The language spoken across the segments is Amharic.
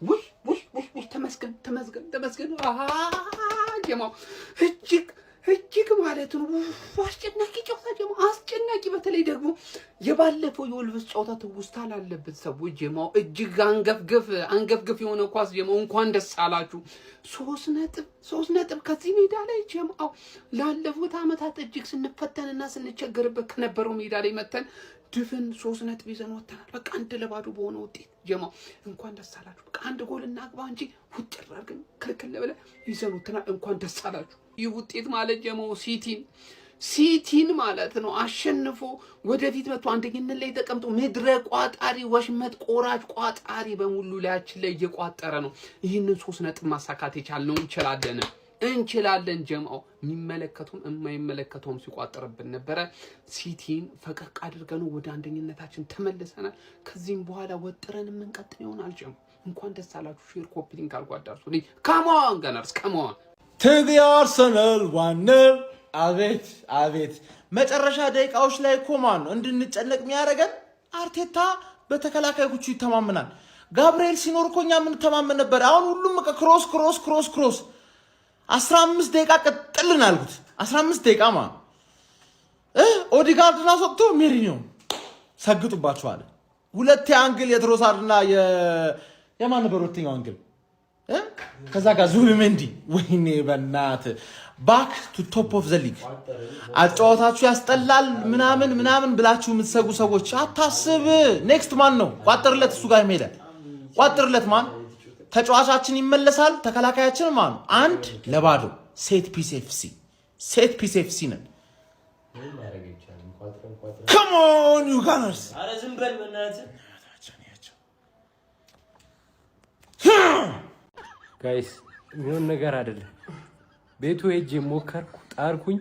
ውይ ተመስገን ጀማው እጅግ ማለት ነው አስጨናቂ ጨዋታ ጀማው አስጨናቂ በተለይ ደግሞ የባለፈው የወልቭስ ጨዋታ ትውስታ ላለበት ሰዎች ጀማው እጅግ አንገፍገፍ የሆነ ኳስ ጀማው እንኳን ደስ አላችሁ 3 ነጥብ ከዚህ ሜዳ ላይ ጀማው ላለፉት አመታት እጅግ ስንፈተንና ስንቸገርበት ከነበረው ሜዳ ላይ መተን ድፍን 3 ነጥብ ይዘን ወጥተናል በቃ 1-2 በሆነ ውጤት ጀማው እንኳን ደስ አላችሁ በቃ 1 ጎል እናግባ እንጂ ውጭራ ግን ክልክል ብለን ይዘን ወጥተናል እንኳን ደስ አላችሁ ይህ ውጤት ማለት ጀማው ሲቲን ማለት ነው አሸንፎ ወደፊት መጥቶ አንደኝነት ላይ ተቀምጦ ምድረ ቋጣሪ ወሽመጥ ቆራጭ ቋጣሪ በሙሉ ላያችን ላይ እየቋጠረ ነው ይህንን 3 ነጥብ ማሳካት የቻልነው እንችላለን ጀማው የሚመለከቱም የማይመለከቱም ሲቋጠርብን ነበረ ሲቲን ፈቀቅ አድርገን ወደ አንደኝነታችን ተመልሰናል ከዚህም በኋላ ወጥረን የምንቀጥል ይሆናል ጀማው እንኳን ደስ አላችሁ ሼር ኮፒ ሊንክ አድርጓዳርሱ ካሞን ጋናርስ ካሞን ቲቪ አርሰናል ዋነው አቤት መጨረሻ ደቂቃዎች ላይ ኮማን ነው እንድንጨነቅ የሚያደርገን አርቴታ በተከላካዮቹ ይተማመናል ጋብሪኤል ሲኖር ኮኛ ምን ተማመን ነበር አሁን ሁሉም ክሮስ 15 ደቂቃ ቀጥልን አልኩት 15 ደቂቃ ማለት ኦዲጋርድና ሰጥቶ ሜሪኒዮ ሰግጡባቸዋል ሁለት አንግል የትሮሳርድና የማን ነበር ሁለተኛው አንግል ከዛ ጋር ዙቢሜንዲ ወይኔ በእናት ባክ ቱ ቶፕ ኦፍ ዘ ሊግ አጫዋታችሁ ያስጠላል ምናምን ብላችሁ የምትሰጉ ሰዎች አታስብ ኔክስት ማን ነው ቋጥርለት እሱ ጋር ይሄዳል ቋጥርለት ማን ተጫዋቻችን ይመለሳል ተከላካያችን ማን 1-0 ሴት ፒስ ኤፍሲ ነን come on you gunners አረ ዝም በል በእናትህ ጋይስ ምን ነገር አይደለም ቤቱ ሄጄ ሞከርኩ ጣርኩኝ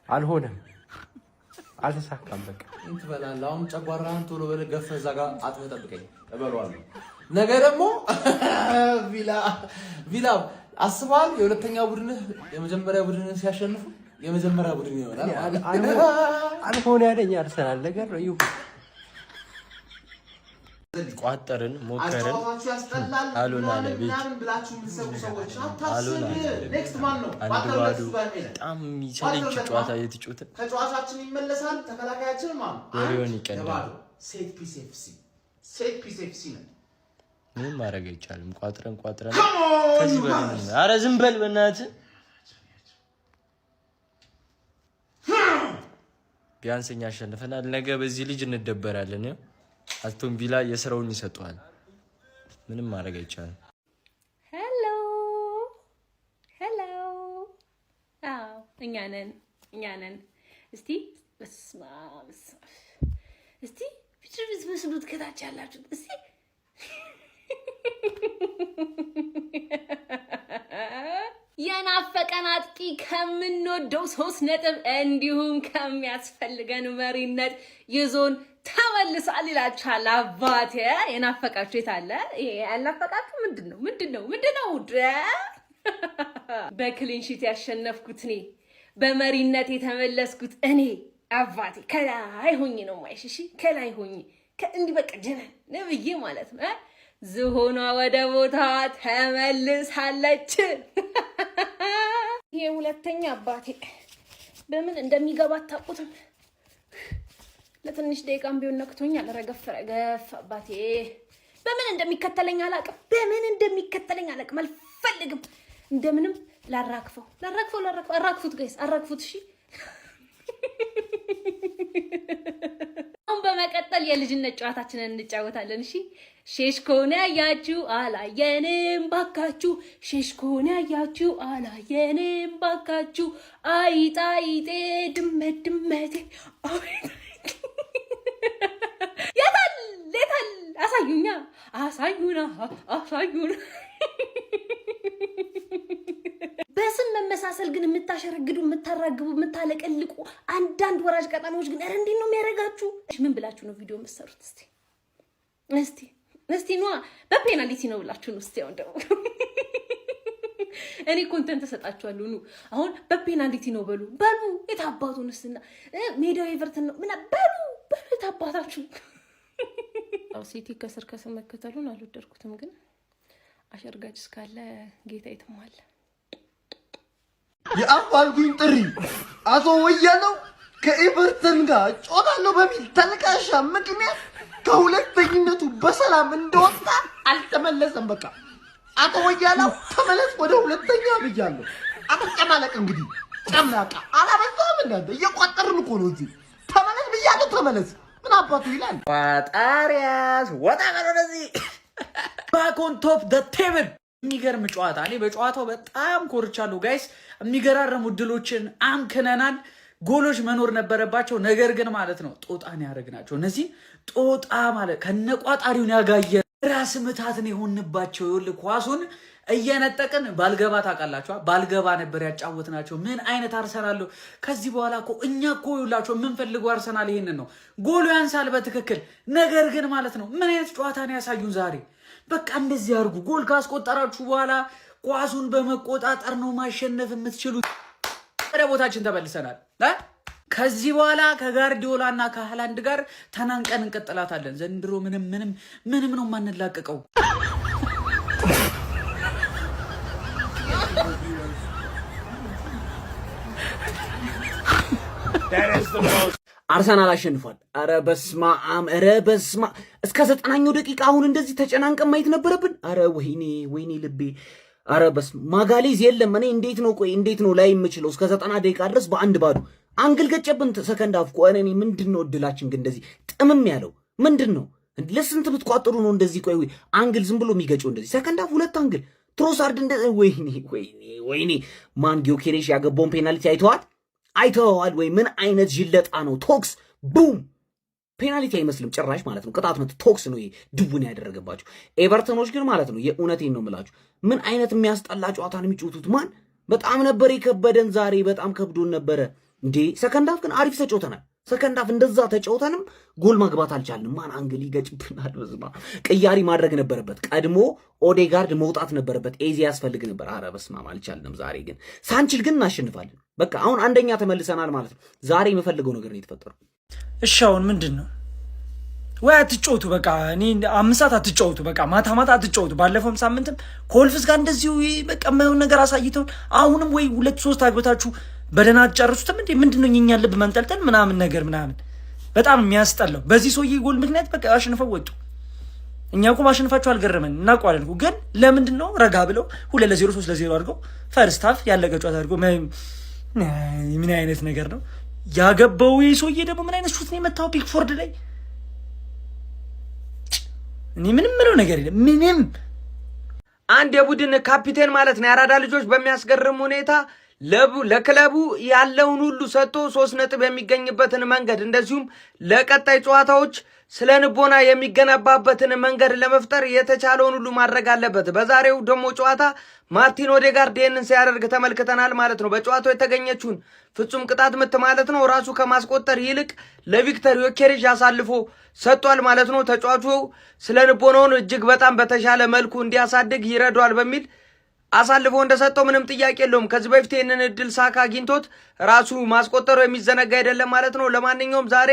አልሆነም አልተሳካም በቃ እንት በላል አሁን ጨጓራህን ቶሎ በለ ገፈዛ ጋር አጥፈህ ጠብቀኝ እበለዋለሁ ነገ ደግሞ ቪላ አስባል የሁለተኛ ቡድን የመጀመሪያ ቡድን ሲያሸንፉ የመጀመሪያ ቡድን ይሆናል አልሆነ ያለኝ አርሰናል ነገር ነው ይሁ ቋጠርን ሞከርን አሉና ለቤት አሉና ኔክስት ማን ነው ቋጠርለት በጣም የሚሰለች ጨዋታ የተጫወተ ተጫዋቻችን ይመለሳል ተከላካያችን ማን ወሬውን ይቀንዳል ሴት ፒስ ኤፍሲ ነው ምን ማድረግ አይቻልም ቋጥረን ከዚህ በላይ አረ ዝም በል በእናትህ ቢያንስኛ አሸንፈናል ነገ በዚህ ልጅ እንደበራለን አስቶን ቪላ የስራውን ይሰጣል ምንም ማድረግ አይቻልም ሄሎ እኛ ነን እስቲ ቢትሪስ መስሉት ከታች ያላችሁ እስቲ የናፈቀን አጥቂ ከምንወደው 3 ነጥብ እንዲሁም ከሚያስፈልገን መሪነት ይዞን ተመልሷል ይላችኋል አባቴ የናፈቃችሁ የታለ ይሄ ያናፈቃችሁ ምንድነው በክሊን ሺት ያሸነፍኩት እኔ በመሪነት የተመለስኩት እኔ አባቴ ከላይ ሆኜ ነው ማይሽሺ ከላይ ሆኜ እንዲህ በቃ ጀነን ነብዬ ማለት ነው ዝሆኗ ወደ ቦታ ተመልሳለች ይሄ ሁለተኛ አባቴ በምን እንደሚገባ ታውቁትም ለትንሽ ደቂቃም ቢሆን ነክቶኛል ረገፍ አባቴ በምን እንደሚከተለኝ አላቅም አልፈልግም እንደምንም ላራክፈው ጋይስ አራክፉት እሺ አሁን በመቀጠል የልጅነት ጨዋታችንን እንጫወታለን እሺ ሼሽኮን ያያችሁ አላየንም ባካችሁ ሼሽኮን ያያችሁ አላየንም ባካችሁ አይጣይጤ ድመቴ የታል አሳዩና በስም መመሳሰል ግን የምታሸረግዱ የምታራግቡ የምታለቀልቁ አንዳንድ ወራጅ ቀጣኖች ግን አረ እንዴት ነው የሚያረጋችሁ ምን ብላችሁ ነው ቪዲዮ መስሩት እስቲ ነው በፔናልቲ ነው ብላችሁ ነው እስቲ እንደው እኔ ኮንተንት ተሰጣችኋለሁ ነው አሁን በፔናልቲ ነው በሉ የታባቱንስና ሜዳው ኤቨርተን ነው ምን በሉ የታባታችሁ አው ሲቲ ከስር መከተሉን አልወደድኩትም ግን አሸርጋጅ እስካለ ጌታ ይተማል የአፋልጉኝ ጥሪ አቶ ወያለው ከኤቨርተን ጋር ጮታለው በሚል ተልካሻ ምክንያት ከሁለተኝነቱ በሰላም እንደወጣ አልተመለሰም በቃ አቶ ወያለው ተመለስ ወደ ሁለተኛ ብያለሁ አትጨማለቅ እንግዲህ ጨማቃ አላበዛም እንዳንተ እየቆጠርን እኮ ነው እዚህ ተመለስ ብያለሁ ተመለስ ምን አባቱ ይላል ጣሪያስ ወጣ ወደዚህ ባክ ኦን ቶፕ ዘ ቴብል የሚገርም ጨዋታ እኔ በጨዋታው በጣም ኮርቻለሁ ጋይስ የሚገራረሙ ድሎችን አምክነናል ጎሎች መኖር ነበረባቸው ነገር ግን ማለት ነው ጦጣን ያረግናቸው እነዚህ ጦጣ ማለት ከነቋጣሪውን ያጋየ ራስ ምታትን የሆንባቸው ይወል ኳሱን እየነጠቅን ባልገባ ታቃላችሁ ባልገባ ነበር ያጫወትናቸው ምን አይነት አርሰናል ከዚህ በኋላ እኮ እኛ እኮ ይውላችሁ ምን ፈልገው አርሰናል ይሄንን ነው ጎሉ ያንሳል በትክክል ነገር ግን ማለት ነው ምን አይነት ጨዋታ ነው ያሳዩን ዛሬ በቃ እንደዚህ አርጉ ጎል ካስቆጠራችሁ በኋላ ኳሱን በመቆጣጠር ነው ማሸነፍ የምትችሉት ወደ ቦታችን ተመልሰናል ከዚህ በኋላ ከጋርዲዮላና ከሃላንድ ጋር ተናንቀን እንቀጥላታለን ዘንድሮ ምንም ነው ማንላቀቀው አርሰናል አሸንፏል አረ በስማም እስከ 90ኛው ደቂቃ አሁን እንደዚህ ተጨናንቀን ማየት ነበረብን አረ ወይኔ ልቤ አረ ማጋሌዝ የለም እኔ እንዴት ነው ላይ የምችለው እስከ 90 ደቂቃ ድረስ በአንድ ባዶ አንግል ገጨብን ሰከንድ አፍ ቆኔ ምንድነው እድላችን ግን እንደዚህ ጥምም ያለው ምንድነው ለስንት ብትቋጥሩ ነው እንደዚህ ቆይ አንግል ዝም ብሎ የሚገጨው እንደዚህ ሰከንድ አፍ ሁለት አንግል ትሮሳርድ እንደዚህ ወይኔ ማን ጊዮኬሬሽ ያገባውን ፔናልቲ አይተዋል ወይ ምን አይነት ጅለጣ ነው ቶክስ ቡም ፔናልቲ አይመስልም ጭራሽ ማለት ነው ቅጣት መት ቶክስ ነው ድቡን ያደረገባቸው ኤቨርተኖች ግን ማለት ነው የኡነቴን ነው የምላችሁ ምን አይነት የሚያስጠላ ጨዋታን የሚጫወቱት ማን በጣም ነበር የከበደን ዛሬ በጣም ከብዶን ነበር እንዴ ሰከንድ አፍ ግን አሪፍ ተጫውተናል ሰከንድ አፍ እንደዛ ተጫውተንም ጎል ማግባት አልቻልንም ማን አንግል ይገጭብናል በዝማ ቅያሪ ማድረግ ነበረበት ቀድሞ ኦዴጋርድ መውጣት ነበረበት ኤዚ ያስፈልግ ነበር አረ በስማም አልቻልንም ዛሬ ግን ሳንችል ግን እናሸንፋለን በቃ አሁን አንደኛ ተመልሰናል ማለት ነው ዛሬ የምፈልገው ነገር ነው የተፈጠረው እሺ አሁን ምንድነው ወይ አትጫወቱ በቃ እኔ 5 ሰዓት አትጫወቱ በቃ ማታ አትጫወቱ ባለፈው ሳምንትም ኮልፍስ ጋር እንደዚሁ በቃ የማይሆን ነገር አሳይተው አሁንም ወይ 2-3 አግብታችሁ በደና ጨርሱትም እንዴ ምንድነው እኛን ልብ መንጠልጠል ምናምን በጣም የሚያስጠላው በዚህ ሰውዬ ጎል ምክንያት በቃ አሸንፈው ወጡ እኛ እኮ ማሸነፋቸው አልገረመን እናቋለን ግን ለምንድነው ረጋ ብለው 2-0 3-0 አድርገው ፈርስት ሃፍ ያለቀ ጨዋታ አድርገው ምን አይነት ነገር ነው ያገባው ሰውዬ ደግሞ ምን አይነት ሹት ነው የመታው ፒክፎርድ ላይ እኔ ምንም ነገር የለም ምንም አንድ የቡድን ካፒቴን ማለት ነው ያራዳ ልጆች በሚያስገርም ሁኔታ ለክለቡ ያለውን ሁሉ ሰጥቶ 3 ነጥብ የሚገኝበትን መንገድ እንደዚሁም ለቀጣይ ጨዋታዎች ስለ ንቦና የሚገነባበትን መንገድ ለመፍጠር የተቻለውን ሁሉ ማድረግ አለበት በዛሬው ደሞ ጨዋታ ማርቲን ኦዴጋርድ ይህንን ሲያደርግ ተመልክተናል ማለት ነው በጨዋታው የተገኘችውን ፍጹም ቅጣት ምት ማለት ነው ራሱ ከማስቆጠር ይልቅ ለቪክተር ዮኬሬሽ አሳልፎ ሰጥቷል ማለት ነው ተጫዋቹ ስለ ንቦናውን እጅግ በጣም በተሻለ መልኩ እንዲያሳድግ ይረዳዋል በሚል አሳልፎ እንደሰጠው ምንም ጥያቄ የለውም ከዚህ በፊት ይህንን እድል ሳካ አግኝቶት ራሱ ማስቆጠሩ የሚዘነጋ አይደለም ማለት ነው ለማንኛውም ዛሬ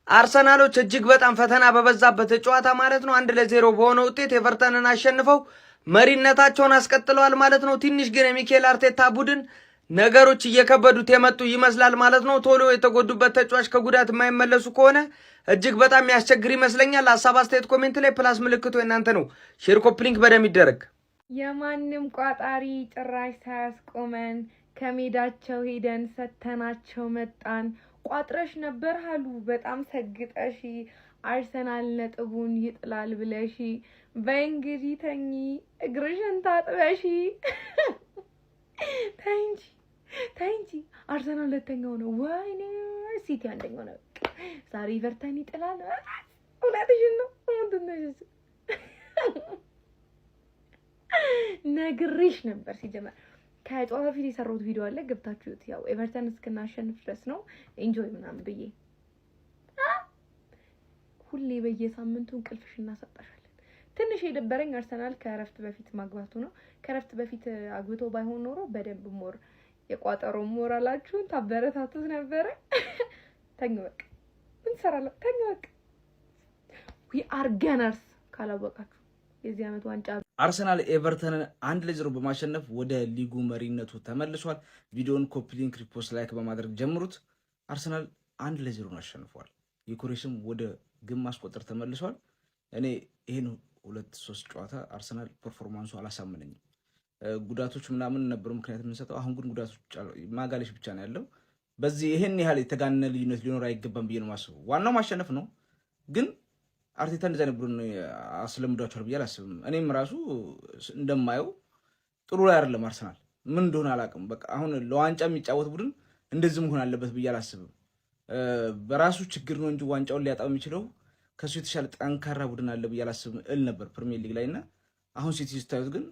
አርሰናሎች እጅግ በጣም ፈተና በበዛበት ጨዋታ ማለት ነው 1-0 በሆነ ውጤት ኤቨርተንን አሸንፈው መሪነታቸውን አስቀጥለዋል ማለት ነው ትንሽ ግን የሚኬል አርቴታ ቡድን ነገሮች እየከበዱት የመጡ ይመስላል ማለት ነው ቶሎ የተጎዱበት ተጫዋች ከጉዳት የማይመለሱ ከሆነ እጅግ በጣም ያስቸግር ይመስለኛል ሐሳብ አስተያየት ኮሜንት ላይ ፕላስ ምልክቱ እናንተ ነው ሼር ኮፕሊንክ በደም ይደረግ የማንም ቋጣሪ ጭራሽ ሳያስቆመን ከሜዳቸው ሄደን ሰተናቸው መጣን ቋጥረሽ ነበር አሉ በጣም ሰግጠሽ አርሰናል ነጥቡን ይጥላል ብለሽ በእንግዲህ ተኚ እግርሽን ታጥበሽ ታንጂ አርሰናል ሁለተኛው ነው ወይኔ ሲቲ አንደኛው ነው ዛሬ ኤቨርተን ይጥላል እውነትሽን ነው ምንድነው ነግሬሽ ነበር ሲጀመር ከጨዋታ በፊት የሰራሁት ቪዲዮ አለ ገብታችሁት ያው ኤቨርተን እስከናሸንፍ ድረስ ነው ኢንጆይ ምናምን ብዬ ሁሌ በየሳምንቱ እንቅልፍሽ እናሰጣሻለን ትንሽ የደበረኝ አርሰናል ከረፍት በፊት ማግባቱ ነው ከረፍት በፊት አግብቶ ባይሆን ኖሮ በደንብ ሞር የቋጠሮ ሞራላችሁን ታበረታቱት ነበር ተኙ በቃ ምን ሰራላ ተኙ በቃ ዊ አር ገነርስ ካላወቃችሁ የዚህ ዓመት ዋንጫ አርሰናል ኤቨርተንን 1-0 በማሸነፍ ወደ ሊጉ መሪነቱ ተመልሷል። ቪዲዮን ኮፒ ሊንክ፣ ሪፖስት፣ ላይክ በማድረግ ጀምሩት። አርሰናል 1-0 አሸንፏል። የኮሬሽም ወደ ግብ ማስቆጠር ተመልሷል። እኔ ይሄን 2-3 ጨዋታ አርሰናል ፐርፎርማንሱ አላሳመነኝም። ጉዳቶች ምናምን ነበሩ ምክንያት የምንሰጠው። አሁን ግን ጉዳቶች ማጋለሽ ብቻ ነው ያለው። በዚህ ይሄን ያህል የተጋነነ ልዩነት ሊኖር አይገባም ብዬ ነው የማስበው። ዋናው ማሸነፍ ነው፣ ግን አርቴታ እንደዛ ነው ብሎ አስለምዷቸዋል ብዬ አላስብም። እኔም ራሱ እንደማየው ጥሩ ላይ አይደለም አርሰናል። ምን እንደሆነ አላውቅም። በቃ አሁን ለዋንጫ የሚጫወት ቡድን እንደዚህ መሆን አለበት ብዬ አላስብም። በራሱ ችግር ነው እንጂ ዋንጫውን ሊያጣው የሚችለው ከሱ የተሻለ ጠንካራ ቡድን አለ ብዬ አላስብም እል ነበር ፕሪሚየር ሊግ ላይ እና አሁን ሲቲ ስታዩት ግን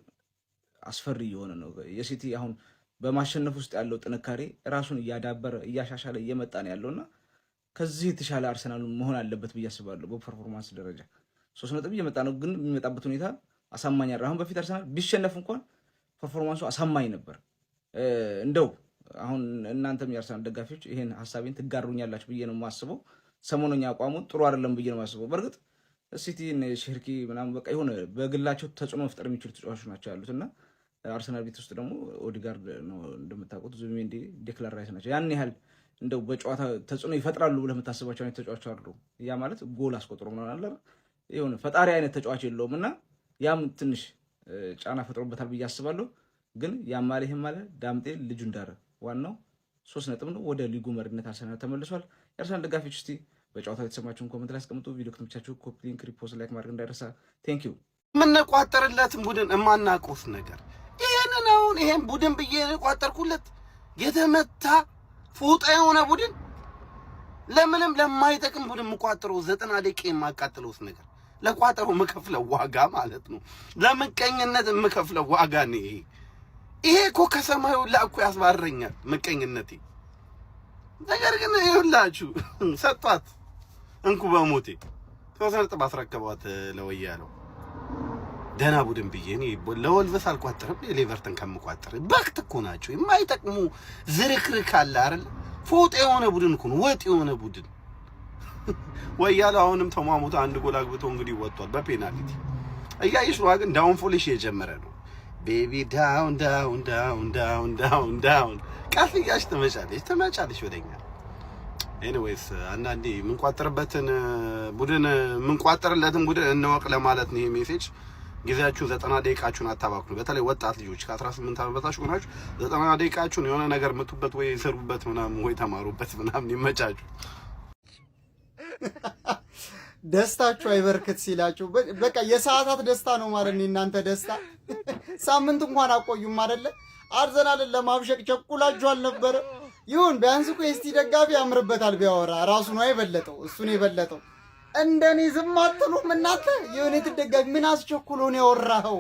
አስፈሪ የሆነ ነው። የሲቲ አሁን በማሸነፍ ውስጥ ያለው ጥንካሬ ራሱን እያዳበረ እያሻሻለ እየመጣ ነው ያለውና ከዚህ የተሻለ አርሰናል መሆን አለበት ብዬ አስባለሁ። በፐርፎርማንስ ደረጃ 3 ነጥብ እየመጣ ነው፣ ግን የሚመጣበት ሁኔታ አሳማኝ አይደለም። አሁን በፊት አርሰናል ቢሸነፍ እንኳን ፐርፎርማንሱ አሳማኝ ነበር። እንደው አሁን እናንተም የአርሰናል ደጋፊዎች ይሄን ሐሳቤን ትጋሩኛላችሁ ብዬ ነው የማስበው። ሰሞኑኛ አቋሙ ጥሩ አይደለም ብዬ ነው የማስበው። በእርግጥ ሲቲ ሼርኪ ምናምን በቃ የሆነ በግላቸው ተጽዕኖ መፍጠር የሚችሉ ተጫዋቾች ናቸው ያሉትና አርሰናል ቤት ውስጥ ደግሞ ኦዲጋርድ ነው እንደምታውቁት፣ ዙቢሜንዲ፣ ዴክላን ራይስ ናቸው። ያን ያህል እንደው በጨዋታ ተጽዕኖ ይፈጥራሉ ብለህ የምታስባቸው አይነት ተጫዋቾች አሉ። ያ ማለት ጎል አስቆጥሮ ምናምን አለ የሆነ ፈጣሪ አይነት ተጫዋች የለውም እና ያም ትንሽ ጫና ፈጥሮበታል ብዬ አስባለሁ። ግን ያም ማለ ይሄም ማለ ዳምጤ ልጁ እንዳረ ዋናው 3 ነጥብ ነው። ወደ ሊጉ መሪነት አርሰናል ተመልሷል። የአርሰናል ደጋፊዎች እስቲ በጨዋታው የተሰማችሁን ኮሜንት ላይ አስቀምጡ። ቪዲዮ ከተመቻችሁ ኮፒ ሊንክ፣ ሪፖስት፣ ላይክ ማድረግ እንዳይረሳ። ቴንክ ዩ። የምንቋጠርለትን ቡድን የማናውቀውት ነገር ይሄንን አሁን ይሄን ቡድን ብዬ ቋጠርኩለት የተመታ ፉጣ የሆነ ቡድን ለምንም ለማይጠቅም ቡድን የምቋጥረው 90 ደቂቃ የማቃጥለውት ነገር ለቋጠሩ የምከፍለው ዋጋ ማለት ነው። ለምቀኝነት የምከፍለው ዋጋ ነው። ይሄ እኮ ከሰማዩ ላኩ ያስባረኛል ምቀኝነቴ። ነገር ግን ይኸውላችሁ ሰጧት እንኩ በሞቴ 3 ነጥብ አስረከቧት ለወያለው ደህና ቡድን ብዬ እኔ ለወልቨስ አልቋጠርም። ለኤቨርተን ከምቋጠር በክት እኮ ናቸው የማይጠቅሙ ዝርክርክ አለ አይደል? ፎጥ የሆነ ቡድን እኮ ነው፣ ወጥ የሆነ ቡድን ወያለው አሁንም ተሟሙት አንድ ጎል አግብቶ እንግዲህ ወጥቷል በፔናልቲ። እያይሽ ነው ግን ዳውን ፎሊሽ የጀመረ ነው። ቤቢ ዳውን ዳውን ዳውን ዳውን ዳውን ዳውን ቀስ እያልሽ ትመጫለሽ ወደኛ። ኤኒዌይስ አንዳንዴ የምንቋጠርበትን ቡድን የምንቋጠርለትን ቡድን እንወቅ ለማለት ነው ይሄ ሜሴጅ። ጊዜያችሁ 90 ደቂቃችሁን አታባክኑ። በተለይ ወጣት ልጆች ከ18 ዓመት በታች ሆናችሁ 90 ደቂቃችሁን የሆነ ነገር ምቱበት ወይ ሰሩበት ምናምን ወይ ተማሩበት ምናምን ይመቻችሁ። ደስታችሁ አይበርክት ሲላችሁ በቃ የሰዓታት ደስታ ነው ማለት ነው እናንተ ደስታ። ሳምንት እንኳን አቆዩም አይደለ? አርሰናልን ለማብሸቅ ቸኩላችሁ አልነበረ? ይሁን ቢያንስ እኮ የሲቲ ደጋፊ ያምርበታል ቢያወራ፣ ራሱ ነው የበለጠው፣ እሱ ነው የበለጠው። እንደኔ ዝም አትሉም እናንተ? የዩናይትድ ደጋፊ ምን አስቸኩሎ ነው ያወራው?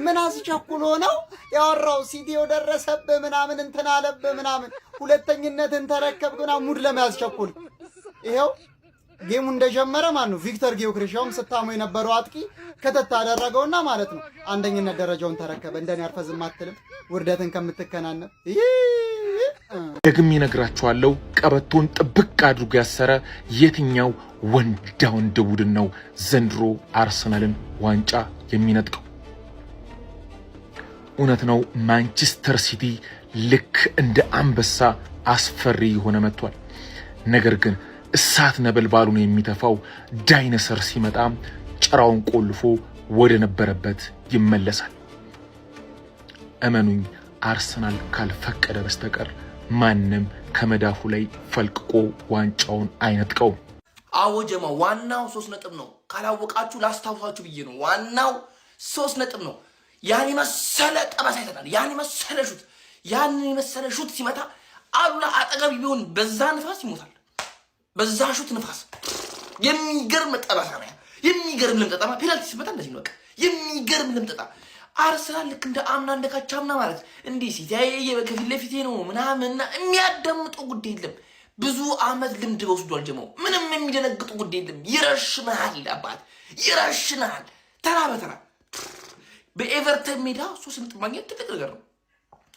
ምን አስቸኩሎ ነው ያወራው? ሲቲው ደረሰብህ ምናምን እንትን አለብህ ምናምን ሁለተኝነትን ተረከብክና ሙድ ለማያስቸኩል ይሄው ጌሙ እንደጀመረ ማለት ነው ቪክተር ጊዮክሬሻውም ስታሙ የነበረው አጥቂ ከተታ አደረገውና ማለት ነው አንደኝነት ደረጃውን ተረከበ። እንደኔ አርፈህ ዝም አትልም ውርደትን ከምትከናነብ። ደግሜ እነግራችኋለሁ፣ ቀበቶን ጥብቅ አድርጎ ያሰረ የትኛው ወንዳ ወንድ ቡድን ነው ዘንድሮ አርሰናልን ዋንጫ የሚነጥቀው? እውነት ነው፣ ማንቸስተር ሲቲ ልክ እንደ አንበሳ አስፈሪ የሆነ መጥቷል። ነገር ግን እሳት ነበልባሉን የሚተፋው ዳይኖሰር ሲመጣ ጭራውን ቆልፎ ወደ ነበረበት ይመለሳል። እመኑኝ፣ አርሰናል ካልፈቀደ በስተቀር ማንም ከመዳፉ ላይ ፈልቅቆ ዋንጫውን አይነጥቀውም። አዎ ጀማ፣ ዋናው 3 ነጥብ ነው። ካላወቃችሁ ላስታውሳችሁ ብዬ ነው። ዋናው 3 ነጥብ ነው። ያን መሰለ ጠባሳ ይተናል። ያን መሰለ ሹት፣ ያን መሰለ ሹት ሲመታ አሉላ አጠገብ ቢሆን በዛ ንፋስ ይሞታል። በዛ ሹት ንፋስ የሚገርም ጠባሳ ነው። የሚገርም ለምጠጣማ ፔናልቲ ሲመታ እንደዚህ ነው። በቃ የሚገርም ለምጠጣ አርሰናል ልክ እንደ አምና እንደ ካቻምና ማለት እንዲህ ሲታየ ከፊት ለፊቴ ነው ምናምንና የሚያዳምጠው ጉዳይ የለም። ብዙ አመት ልምድ ወስዷል ጀማው። ምንም የሚደነግጡ ጉዳይ የለም። ይረሽናል፣ አባት ይረሽናል። ተራ በተራ በኤቨርተን ሜዳ 3 ነጥብ ማግኘት ትልቅ ነገር ነው።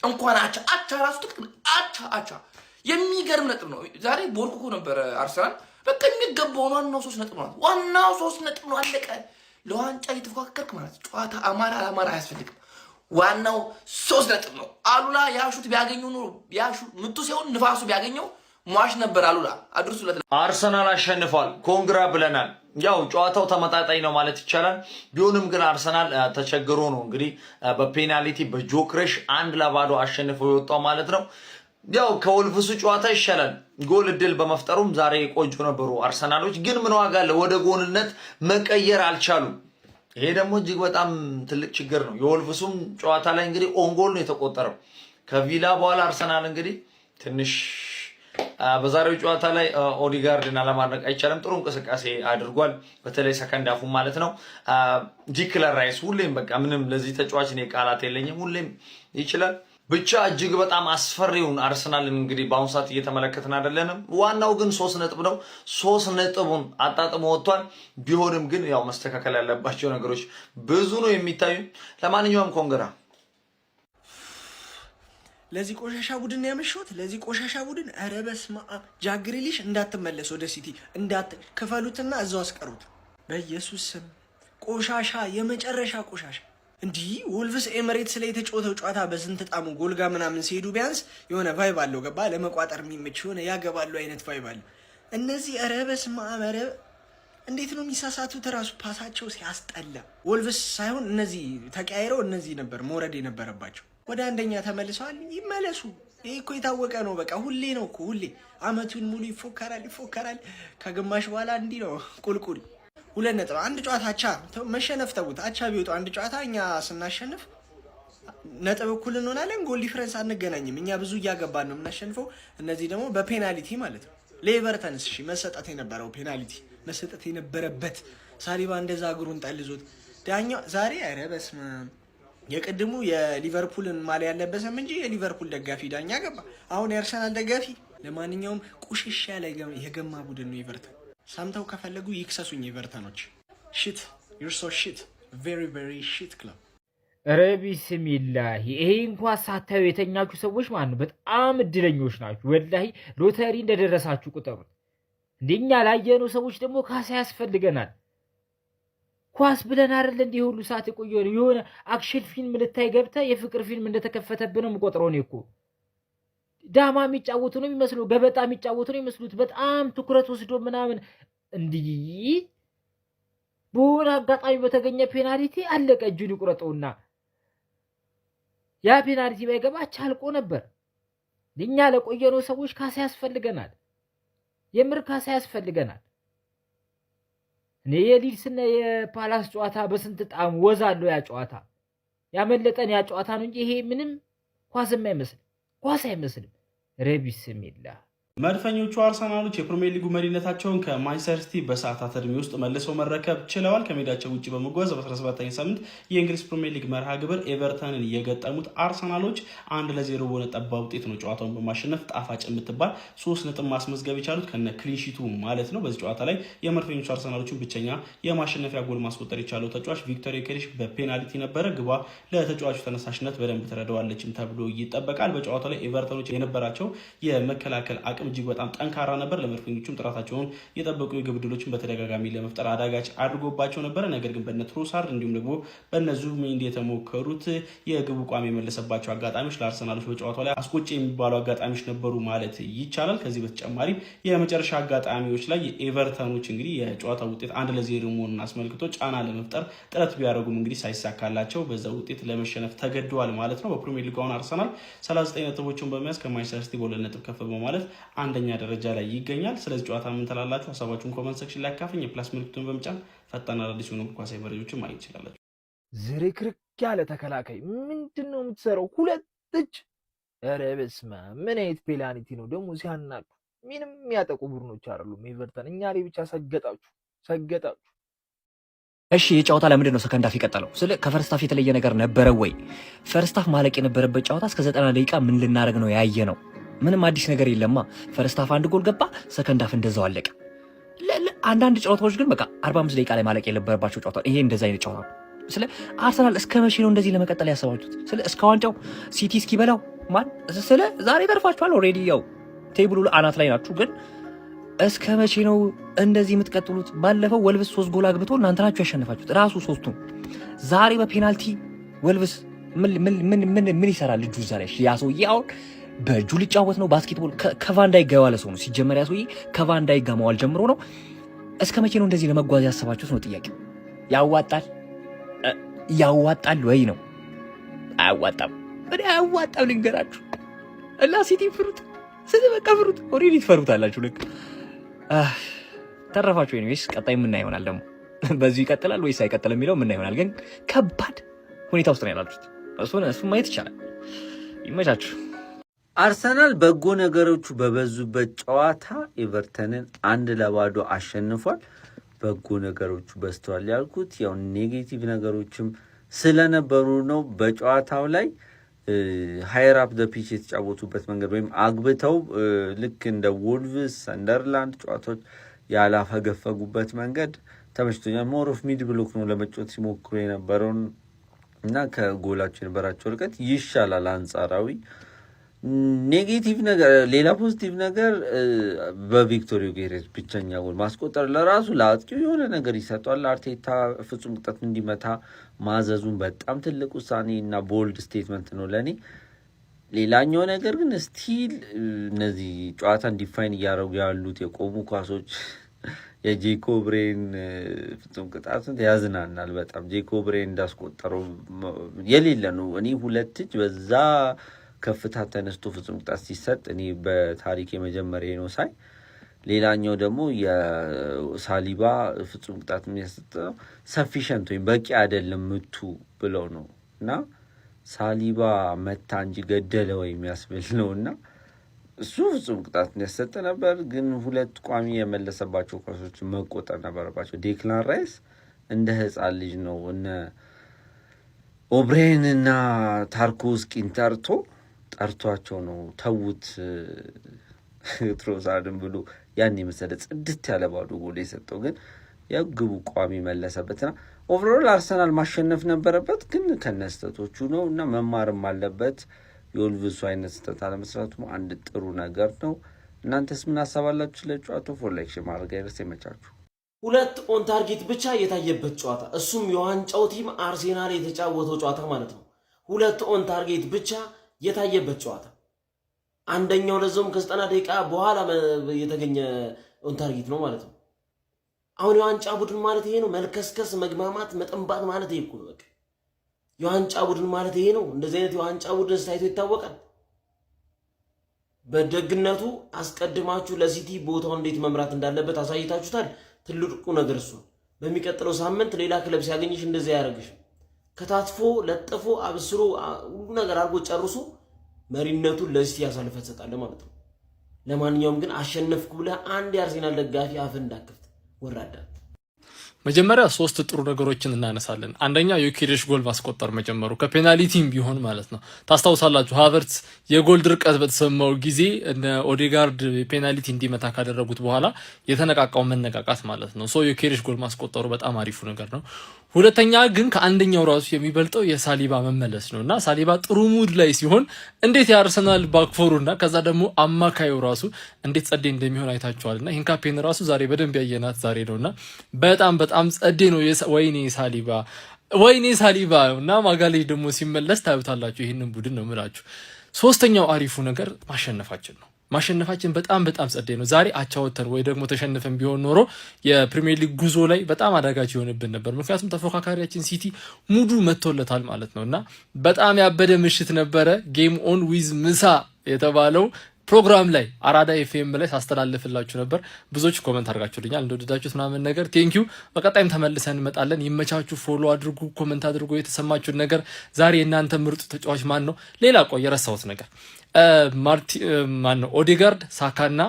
እንኳን አቻ ራሱ ትልቅ አቻ የሚገርም ነጥብ ነው። ዛሬ ቦርኩኮ ነበር አርሰናል በቃ የሚገባው ዋናው 3 ነጥብ ነው። ዋናው 3 ነጥብ ነው። አለቀ። ለዋንጫ እየተፎካከርክ ማለት ጨዋታ አማራ አያስፈልግም። ዋናው 3 ነጥብ ነው። አሉላ ያሹት ቢያገኙ ነው ያሹ ምቱ ሲሆን ንፋሱ ቢያገኘው ሟሽ ነበር። አሉላ አድርሱለት። አርሰናል አሸንፏል። ኮንግራ ብለናል። ያው ጨዋታው ተመጣጣኝ ነው ማለት ይቻላል። ቢሆንም ግን አርሰናል ተቸግሮ ነው እንግዲህ በፔናልቲ በጆክሬሽ 1-0 አሸንፎ የወጣው ማለት ነው። ያው ከወልቭሱ ጨዋታ ይሻላል። ጎል እድል በመፍጠሩም ዛሬ ቆንጆ ነበሩ አርሰናሎች። ግን ምን ዋጋ አለ? ወደ ጎልነት መቀየር አልቻሉም። ይሄ ደግሞ እጅግ በጣም ትልቅ ችግር ነው። የወልቭሱም ጨዋታ ላይ እንግዲህ ኦንጎል ነው የተቆጠረው። ከቪላ በኋላ አርሰናል እንግዲህ ትንሽ በዛሬው ጨዋታ ላይ ኦዲጋርድን አለማድነቅ አይቻልም። ጥሩ እንቅስቃሴ አድርጓል። በተለይ ሰከንድ አፉ ማለት ነው። ዲክለር ራይስ ሁሌም በቃ ምንም ለዚህ ተጫዋች እኔ ቃላት የለኝም። ሁሌም ይችላል። ብቻ እጅግ በጣም አስፈሪውን አርሰናልን እንግዲህ በአሁኑ ሰዓት እየተመለከትን አይደለንም። ዋናው ግን 3 ነጥብ ነው። 3 ነጥቡን አጣጥሞ ወጥቷል። ቢሆንም ግን ያው መስተካከል ያለባቸው ነገሮች ብዙ ነው የሚታዩ። ለማንኛውም ኮንግራ ለዚህ ቆሻሻ ቡድን ያመሽሁት ለዚህ ቆሻሻ ቡድን ኧረ በስመ አብ ጃክ ግሪሊሽ እንዳትመለስ ወደ ሲቲ ክፈሉትና እዛው አስቀሩት በኢየሱስ ስም። ቆሻሻ የመጨረሻ ቆሻሻ። እንዲህ ወልቭስ ኤሚሬትስ ላይ የተጫወተው ጨዋታ በስንት ጣሙ ጎልጋ ምናምን ሲሄዱ ቢያንስ የሆነ ቫይብ አለው። ገባ ለመቋጠር የሚመች የሆነ ያገባሉ አይነት ቫይብ አለው። እነዚህ ኧረ በስመ አብ ኧረ እንዴት ነው የሚሳሳቱት? ራሱ ፓሳቸው ሲያስጠላ። ወልቭስ ሳይሆን እነዚህ ተቀያይረው እነዚህ ነበር መውረድ የነበረባቸው። ወደ አንደኛ ተመልሰዋል። ይመለሱ። ይሄ እኮ የታወቀ ነው። በቃ ሁሌ ነው እኮ ሁሌ አመቱን ሙሉ ይፎከራል። ከግማሽ በኋላ እንዲህ ነው ቁልቁል። 2 ነጥብ 1 ጨዋታ አቻ መሸነፍ ተውት። አቻ ቢወጡ 1 ጨዋታ እኛ ስናሸንፍ ነጥብ እኩል እንሆናለን። ጎል ዲፍረንስ አንገናኝም። እኛ ብዙ እያገባን ነው የምናሸንፈው። እነዚህ ደግሞ በፔናልቲ ማለት ነው። ለኤቨርተንስ እሺ መሰጠት የነበረው ፔናልቲ መሰጠት የነበረበት ሳሊባ እንደዛ እግሩን ጠልዞት ዳኛው ዛሬ ኧረ በስመ አብ የቅድሙ የሊቨርፑልን ማሊያ ያለበሰም እንጂ የሊቨርፑል ደጋፊ ዳኛ ገባ። አሁን የአርሰናል ደጋፊ። ለማንኛውም ቁሽሻ ላይ የገማ ቡድን ነው ኤቨርተን። ሰምተው ከፈለጉ ይክሰሱኝ ኤቨርተኖች። ሽት ዩር ሶ ሽት ቬሪ ቬሪ ሽት ክለብ። ኧረ ቢስሚላሂ ይሄ እንኳን ሳታዩ የተኛችሁ ሰዎች ማለት ነው በጣም እድለኞች ናችሁ። ወላሂ ሎተሪ እንደደረሳችሁ ቁጠሩት። እንደኛ ላየነው ሰዎች ደግሞ ካሳ ያስፈልገናል። ኳስ ብለን አይደል እንዲህ ሁሉ ሰዓት የቆየው የሆነ አክሽን ፊልም ልታይ ገብተህ የፍቅር ፊልም እንደተከፈተብህ ነው የምቆጥረው ነው እኮ። ዳማ የሚጫወቱ ነው የሚመስሉ፣ ገበጣ የሚጫወቱ ነው የሚመስሉት። በጣም ትኩረት ወስዶ ምናምን እንዲህ በሆነ አጋጣሚ በተገኘ ፔናልቲ አለቀ። እጁን ይቁረጠውና ያ ፔናልቲ ባይገባ አልቆ ነበር። እኛ ለቆየነው ሰዎች ካሳ ያስፈልገናል። የምር ካሳ ያስፈልገናል። እኔ የሊድስና የፓላስ ጨዋታ በስንት ጣም ወዛለው ያ ጨዋታ ያመለጠን ያ ጨዋታ ነው እንጂ ይሄ ምንም ኳስ አይመስልም። ረቢስሚላ መድፈኞቹ አርሰናሎች የፕሪሚየር ሊጉ መሪነታቸውን ከማንቸስተር ሲቲ በሰዓታት እድሜ ውስጥ መልሰው መረከብ ችለዋል። ከሜዳቸው ውጭ በመጓዝ በ17ኛ ሳምንት የእንግሊዝ ፕሪሚየር ሊግ መርሃ ግብር ኤቨርተንን የገጠሙት አርሰናሎች 1-0 በሆነ ጠባብ ውጤት ነው ጨዋታውን በማሸነፍ ጣፋጭ የምትባል 3 ነጥብ ማስመዝገብ የቻሉት ከነ ክሊንሺቱ ማለት ነው። በዚህ ጨዋታ ላይ የመድፈኞቹ አርሰናሎችን ብቸኛ የማሸነፊያ ጎል ማስቆጠር የቻለው ተጫዋች ቪክቶር ዮኬሬሽ በፔናልቲ ነበረ። ግቧ ለተጫዋቹ ተነሳሽነት በደንብ ትረዳዋለችም ተብሎ ይጠበቃል። በጨዋታው ላይ ኤቨርተኖች የነበራቸው የመከላከል አቅም እጅግ በጣም ጠንካራ ነበር። ለመድፈኞቹም ጥራታቸውን የጠበቁ የግብ ዕድሎችን በተደጋጋሚ ለመፍጠር አዳጋች አድርጎባቸው ነበር። ነገር ግን በነ ትሮሳርድ እንዲሁም ደግሞ በነ ዙቢሜንዲ የተሞከሩት የግብ ቋሚ የመለሰባቸው አጋጣሚዎች ለአርሰናሎች በጨዋታው ላይ አስቆጪ የሚባሉ አጋጣሚዎች ነበሩ ማለት ይቻላል። ከዚህ በተጨማሪ የመጨረሻ አጋጣሚዎች ላይ የኤቨርተኖች እንግዲህ የጨዋታ ውጤት 1-0 መሆኑን አስመልክቶ ጫና ለመፍጠር ጥረት ቢያደርጉም እንግዲህ ሳይሳካላቸው በዛ ውጤት ለመሸነፍ ተገደዋል ማለት ነው። በፕሪሚየር ሊግ አሁን አርሰናል 39 ነጥቦችን በመያዝ ከማንቸስተር ሲቲ በ2 ነጥብ ከፍ በማለት አንደኛ ደረጃ ላይ ይገኛል። ስለዚህ ጨዋታ ምን ትላላችሁ? ሀሳባችሁን ኮሜንት ሴክሽን ላይ አካፍኝ። የፕላስ ምልክቱን በመጫን ፈጣን አዳዲስ የሆኑ ኳሳዊ መረጃዎችን ማግኘት ትችላላችሁ። ዝርክርክ ያለ ተከላካይ ምንድነው የምትሰራው? 2 እጅ። ኧረ በስመ አብ ምን አይነት ፔናልቲ ነው ደግሞ ሲያናቁ። ምንም የሚያጠቁ ቡድኖች አይደሉም ኤቨርተን። እኛ ላይ ብቻ ሰገጣችሁ። እሺ የጨዋታ ለምንድን ነው ሰከንድ ሃፍ የቀጠለው? ስለ ከፈርስት ሃፍ የተለየ ነገር ነበረ ወይ? ፈርስት ሃፍ ማለቅ የነበረበት ጨዋታ እስከ 90 ደቂቃ ምን ልናደርግ ነው ያየ ነው? ምንም አዲስ ነገር የለማ። ፈርስት ሃፍ 1 ጎል ገባ፣ ሰከንድ ሃፍ እንደዛው አለቀ። አንዳንድ ጨዋታዎች ግን በቃ 45 ደቂቃ ላይ ማለቅ የነበረባቸው ጨዋታ ይሄ እንደዛ አይነት ጨዋታ ነው። ስለ አርሰናል እስከ መቼ ነው እንደዚህ ለመቀጠል ያሰባችሁት? ስለ እስከ ዋንጫው ሲቲ እስኪበላው ማን ስለ ዛሬ ተርፋችኋል። ኦሬዲ ያው ቴብሉ አናት ላይ ናችሁ። ግን እስከ መቼ ነው እንደዚህ የምትቀጥሉት? ባለፈው ወልቭስ 3 ጎል አግብቶ እናንተ ናችሁ ያሸነፋችሁት ራሱ 3ቱም። ዛሬ በፔናልቲ ወልቭስ ምን ይሰራል ልጁ እዛ ላይ? ያ ሰውዬ አሁን በእጁ ሊጫወት ነው ባስኬትቦል። ከቫንዳይክ ጋር የዋለ ሰው ነው ሲጀመር። ያ ሰውዬ ከቫንዳይክ ጋር መዋል ጀምሮ ነው። እስከ መቼ ነው እንደዚህ ለመጓዝ ያሰባችሁት ነው ጥያቄው። ያዋጣል ወይ ነው? አያዋጣም። አያዋጣም ልንገራችሁ። እና ሲቲ ፍሩት በቃ ፍሩት። ኦሬዲ ትፈሩታላችሁ። ልክ ተረፋችሁ። ኤኒዌይስ ቀጣይ ምን ይሆናል ደግሞ? በዚህ ይቀጥላል ወይስ አይቀጥልም የሚለው ምን ይሆናል? ግን ከባድ ሁኔታ ውስጥ ነው ያላችሁት። እሱ ማየት ይቻላል። ይመቻችሁ። አርሰናል በጎ ነገሮቹ በበዙበት ጨዋታ ኤቨርተንን 1-0 አሸንፏል። በጎ ነገሮቹ በዝተዋል ያልኩት ያው ኔጌቲቭ ነገሮችም ስለነበሩ ነው። በጨዋታው ላይ ሃየር አፕ ዘ ፒች የተጫወቱበት መንገድ ወይም አግብተው ልክ እንደ ወልቭስ ሰንደርላንድ ጨዋታዎች ያላፈገፈጉበት መንገድ ተመችቶኛል። ሞር ኦፍ ሚድ ብሎክ ነው ለመጫወት ሲሞክሩ የነበረውን እና ከጎላቸው የነበራቸው ርቀት ይሻላል አንጻራዊ። ኔጌቲቭ ነገር ሌላ ፖዚቲቭ ነገር በቪክቶር ዮኬሬስ ብቸኛ ጎል ማስቆጠር ለራሱ ለአጥቂው የሆነ ነገር ይሰጧል። አርቴታ ፍጹም ቅጣት እንዲመታ ማዘዙን በጣም ትልቅ ውሳኔ እና ቦልድ ስቴትመንት ነው ለእኔ። ሌላኛው ነገር ግን ስቲል እነዚህ ጨዋታን ዲፋይን እያደረጉ ያሉት የቆሙ ኳሶች የጄኮብሬን ፍጹም ቅጣት ያዝናናል በጣም። ጄኮብሬን እንዳስቆጠረው የሌለ ነው። እኔ 2 እጅ በዛ ከፍታ ተነስቶ ፍጹም ቅጣት ሲሰጥ እኔ በታሪክ የመጀመሪያ ነው ሳይ። ሌላኛው ደግሞ የሳሊባ ፍጹም ቅጣት የሚያሰጠው ሰፊሸንት ወይም በቂ አይደለም ምቱ ብለው ነው እና ሳሊባ መታ እንጂ ገደለ ወይ የሚያስብል ነው እና እሱ ፍጹም ቅጣት ያሰጠ ነበር። ግን 2 ቋሚ የመለሰባቸው ኳሶች መቆጠር ነበረባቸው። ዴክላን ራይስ እንደ ህፃን ልጅ ነው እነ ኦብሬን እና ታርኮቭስኪን ጠርቷቸው ነው ተውት ትሮሳርድን ብሎ ያን የመሰለ ጽድት ያለ ባዶ ጎል የሰጠው። ግን የግቡ ቋሚ መለሰበትና ኦቨርኦል አርሰናል ማሸነፍ ነበረበት፣ ግን ከነስተቶቹ ነው እና መማርም አለበት። የወልቭሱ አይነት ስህተት አለመስራቱ አንድ ጥሩ ነገር ነው። እናንተስ ምን አሳባላችሁ? ለጨዋታው ፎር ላይክ ማድረግ አይረስ። የመቻችሁ 2 ኦን ታርጌት ብቻ የታየበት ጨዋታ፣ እሱም የዋንጫው ቲም አርሴናል የተጫወተው ጨዋታ ማለት ነው። 2 ኦን ታርጌት ብቻ የታየበት ጨዋታ፣ አንደኛው ለዞም ከ90 ደቂቃ በኋላ የተገኘ ኦን ታርጌት ነው ማለት ነው። አሁን የዋንጫ ቡድን ማለት ይሄ ነው። መልከስከስ፣ መግማማት፣ መጠንባት ማለት ይሄ ነው። በቃ የዋንጫ ቡድን ማለት ይሄ ነው። እንደዚህ አይነት የዋንጫ ቡድን ታይቶ ይታወቃል። በደግነቱ አስቀድማችሁ ለሲቲ ቦታው እንዴት መምራት እንዳለበት አሳይታችሁታል። ትልቁ ነገር እሱ። በሚቀጥለው ሳምንት ሌላ ክለብ ሲያገኝሽ እንደዚህ ያደርግሽ። ከታትፎ ለጥፎ አብስሮ ሁሉ ነገር አድርጎ ጨርሶ መሪነቱን ለሲቲ ያሳልፈ ተሰጣለ ማለት ነው። ለማንኛውም ግን አሸነፍኩ ብለህ አንድ የአርሴናል ደጋፊ አፍ እንዳከፍት ወራዳ። መጀመሪያ 3 ጥሩ ነገሮችን እናነሳለን። አንደኛ ዮኬሬሽ ጎል ማስቆጠር መጀመሩ ከፔናልቲም ቢሆን ማለት ነው። ታስታውሳላችሁ ሃቨርትስ የጎል ድርቀት በተሰማው ጊዜ እነ ኦዴጋርድ ፔናልቲ እንዲመታ ካደረጉት በኋላ የተነቃቃው መነቃቃት ማለት ነው። ሶ ዮኬሬሽ ጎል ማስቆጠሩ በጣም አሪፉ ነገር ነው። ሁለተኛ ግን ከአንደኛው ራሱ የሚበልጠው የሳሊባ መመለስ ነው እና ሳሊባ ጥሩ ሙድ ላይ ሲሆን እንዴት የአርሰናል ባክፎሩና ከዛ ደግሞ አማካዩ ራሱ እንዴት ጸዴ እንደሚሆን አይታችኋልና ይህን ካፔን ራሱ ዛሬ በደንብ ያየናት ዛሬ ነውና በጣም ጸዴ ነው። ወይኔ ሳሊባ እና ማጋሌጅ ደግሞ ሲመለስ ታዩታላችሁ። ይህንን ቡድን ነው የምላችሁ። ሶስተኛው አሪፉ ነገር ማሸነፋችን ነው። ማሸነፋችን በጣም ጸዴ ነው። ዛሬ አቻወተን ወይ ደግሞ ተሸንፈን ቢሆን ኖሮ የፕሪሚየር ሊግ ጉዞ ላይ በጣም አዳጋች ይሆንብን ነበር። ምክንያቱም ተፎካካሪያችን ሲቲ ሙዱ መጥቶለታል ማለት ነው እና በጣም ያበደ ምሽት ነበረ። ጌም ኦን ዊዝ ምሳ የተባለው ፕሮግራም ላይ አራዳ ኤፍኤም ላይ ሳስተላልፍላችሁ ነበር። ብዙዎች ኮሜንት አድርጋችሁልኛል እንደወደዳችሁት ምናምን ነገር ቴንኪዩ። በቀጣይም ተመልሰን እንመጣለን። ይመቻችሁ። ፎሎ አድርጉ፣ ኮሜንት አድርጉ የተሰማችሁን ነገር። ዛሬ እናንተ ምርጡ ተጫዋች ማን ነው? ሌላ ቆይ የረሳሁት ነገር ማን ነው? ኦዴጋርድ ሳካና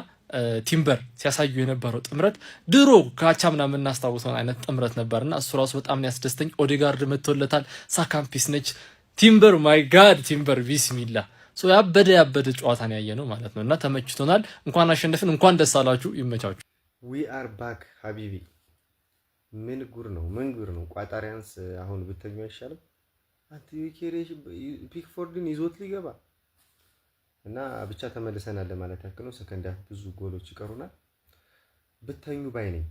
ቲምበር ሲያሳዩ የነበረው ጥምረት ድሮ ካቻምና የምናስታውሰውን አይነት ጥምረት ነበርና እሱ ራሱ በጣም ያስደስተኝ። ኦዴጋርድ መጥቶለታል፣ ሳካም ፒስ ነች። ቲምበር ማይ ጋድ ቲምበር ቢስሚላ ያበደ ጨዋታን ያየ ነው ማለት ነው እና ተመችቶናል። እንኳን አሸነፍን፣ እንኳን ደስ አላችሁ። ይመቻችሁ። ዊ አር ባክ ሀቢቢ። ምን ጉር ነው ቋጣሪያንስ አሁን ብተኙ አይሻልም? አንተ ዩኬሬሽ ፒክፎርድን ይዞት ሊገባ እና ብቻ ተመልሰናል ለማለት ያክል ነው። ሰከንድ ሃፍ ብዙ ጎሎች ይቀሩናል። ብተኙ ባይ ነኝ።